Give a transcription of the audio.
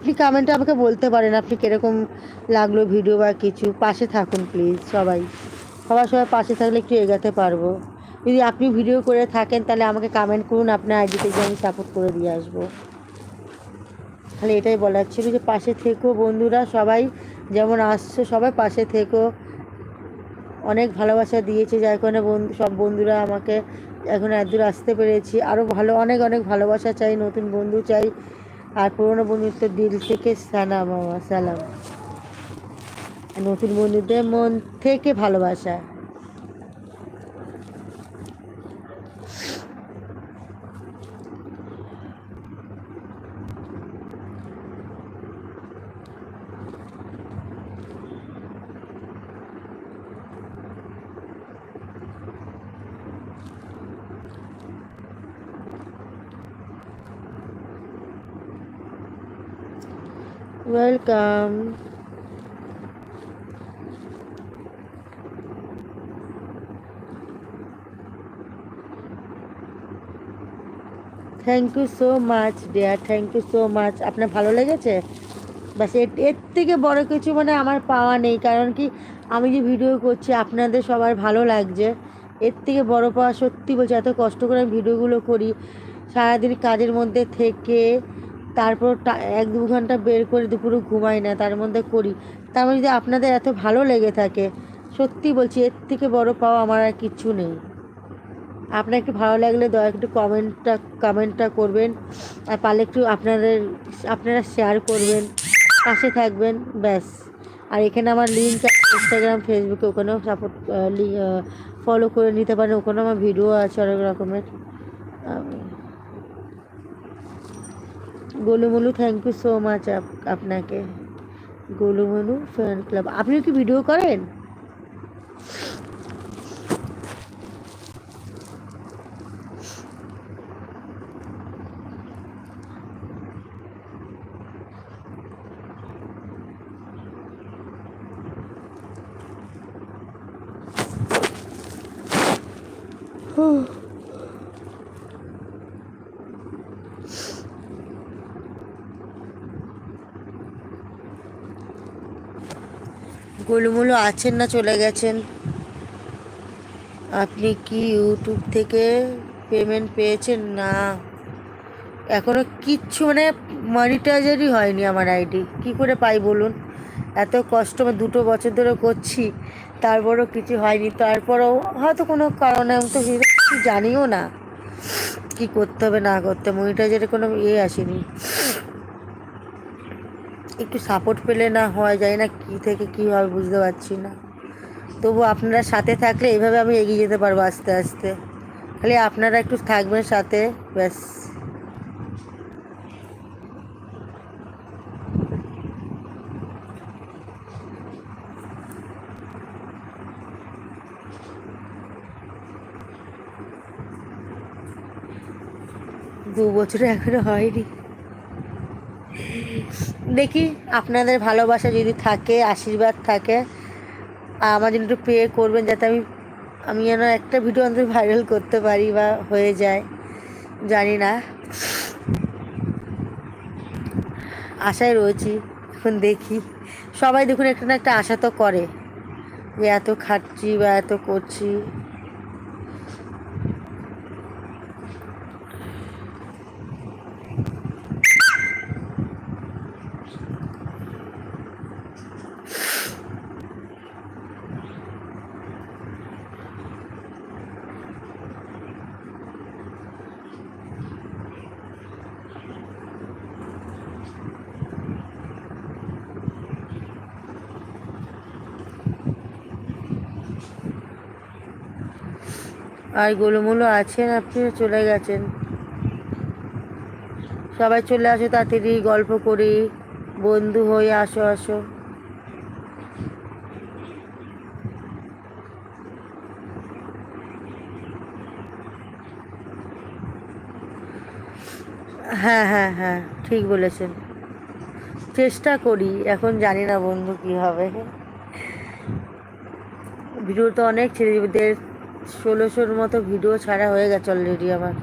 আপনি কমেন্টে আমাকে বলতে পারেন আপনি কিরকম লাগলো ভিডিও বা কিছু। পাশে থাকুন প্লিজ সবাই, সবাই পাশে থাকলে একটু এগাতে পারবো। যদি আপনি ভিডিও করে থাকেন তাহলে আমাকে কমেন্ট করুন, আপনার আইডিতে গিয়ে আমি সাপোর্ট করে দিয়ে আসবো। খালি এটাই বলার ছিল যে পাশে থেকো বন্ধুরা, সবাই যেমন আসছো সবাই পাশে থেকো। অনেক ভালোবাসা দিয়েছে যার কারণে সব বন্ধুরা আমাকে এখন এতদূর আসতে পেরেছি। আরও ভালো অনেক অনেক ভালোবাসা চাই, নতুন বন্ধু চাই, আর পুরনো বন্ধুত্ব দিল থেকে সালাম, সালাম। নতুন বন্ধুদের মন থেকে ভালোবাসা। Welcome. Thank you so much dear, thank you so much. আপনার ভালো লেগেছে? বাস এর থেকে বড় কিছু মানে আমার পাওয়া নেই, কারণ কি আমি যে ভিডিও করছি আপনাদের সবার ভালো লাগছে, এর থেকে বড় পাওয়া। সত্যি বলছি, এত কষ্ট করে আমি ভিডিওগুলো করি, সারাদিন কাজের মধ্যে থেকে তারপর 1-2 ঘন্টা বের করে দুপুরে ঘুমাই না, তার মধ্যে করি। তার মধ্যে যদি আপনাদের এত ভালো লেগে থাকে, সত্যি বলছি এর থেকে বড় পাওয়া আমার আর কিচ্ছু নেই। আপনার একটু ভালো লাগলে দয়া একটু কমেন্টটা করবেন, আর পারলে একটু আপনারা শেয়ার করবেন, পাশে থাকবেন, ব্যাস। আর এখানে আমার লিঙ্ক আছে ইনস্টাগ্রাম ফেসবুকে, ওখানেও সাপোর্ট ফলো করে নিতে পারেন, ওখানেও আমার ভিডিও আছে অনেক রকমের। গোলুমলু থ্যাংক ইউ সো মাচ আপনাকে। গোলুমলু ফ্যান ক্লাব, আপনিও কি ভিডিও করেন? গোলুমলু আছেন না চলে গেছেন? আপনি কি ইউটিউব থেকে পেমেন্ট পেয়েছেন? না, এখনো কিচ্ছু মানে মনিটাইজারই হয়নি আমার আইডি। কি করে পাই বলুন? এত কষ্ট আমি 2 বছর ধরে করছি, তারপরও কিছু হয়নি। তারপরেও হয়তো কোনো কারণে আমি তো কিছু জানিও না কি করতে হবে না করতে, মনিটাইজারের কোনো আসেনি। একটু সাপোর্ট পেলে না হয়, যায় না কী থেকে কী হবে বুঝতে পারছি না। তবু আপনারা সাথে থাকলে এইভাবে আমি এগিয়ে যেতে পারবো আস্তে আস্তে। খালি আপনারা একটু থাকবেন সাথে, ব্যাস। 2 বছরে এখনো হয়নি। দেখি আপনাদের ভালোবাসা যদি থাকে, আশীর্বাদ থাকে, আমার জন্য একটু পে করবেন, যাতে আমি যেন একটা ভিডিও অন্তত ভাইরাল করতে পারি বা হয়ে যায়, জানি না। আশায় রয়েছি, এখন দেখি। সবাই দেখুন একটা না একটা আশা তো করে যে এত খাটছি বা এত করছি। আর গোলুমোলু আছেন? আপনি চলে গেছেন? সবাই চলে আসো তাড়াতাড়ি, গল্প করি, বন্ধু হয়ে আসো আসো। হ্যাঁ হ্যাঁ হ্যাঁ, ঠিক বলেছেন। চেষ্টা করি, এখন জানি না বন্ধু কী হবে। ভিডিও তো অনেক ছেড়ে দিব, 1600-র মতো ভিডিও ছাড়া হয়ে গেছে অলরেডি আমার।